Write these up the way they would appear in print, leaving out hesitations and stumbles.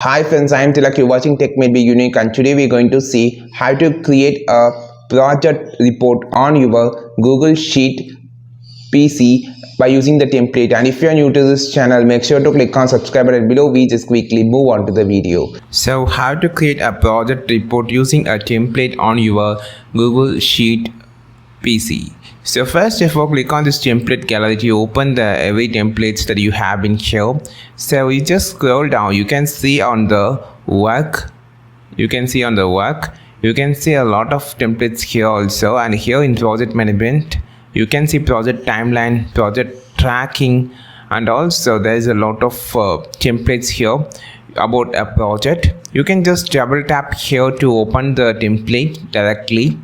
Hi friends, I am Tilak. You're watching Tech May Be Unique, and today we're going to see how to create a project report on your Google Sheet PC by using the template. And if you're new to this channel, make sure to click on subscribe button below. We just quickly move on to the video. So how to create a project report using a template on your Google Sheet PC. So first of all, click on this template gallery to open the every templates that you have in here. So you just scroll down, you can see on the work, you can see a lot of templates here also, and here in project management you can see project timeline, project tracking, and also there is a lot of templates here about a project. You can just double tap here to open the template directly.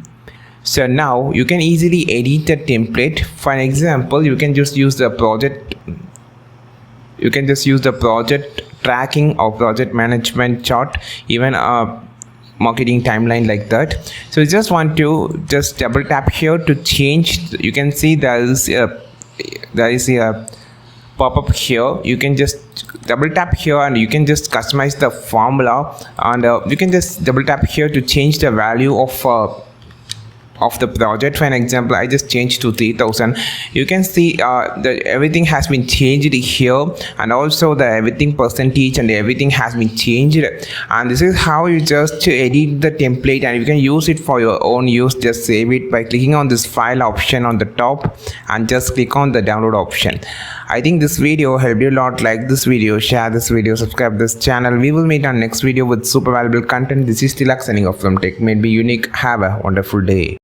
So now you can easily edit the template. For an example, you can just use the project tracking or project management chart, even a marketing timeline like that. So you just want to just double tap here to change. You can see there is a pop-up here. You can just double tap here and you can just customize the formula, and you can just double tap here to change the value of the project. For an example, I just changed to 3000. You can see that everything has been changed here, and also the everything percentage and everything has been changed. And this is how you just edit the template, and you can use it for your own use. Just save it by clicking on this file option on the top and just click on the download option. I think this video helped you a lot. Like this video, share this video, subscribe this channel. We will meet on next video with super valuable content. This is Tilak signing off from Tech May Be Unique. Have a wonderful day.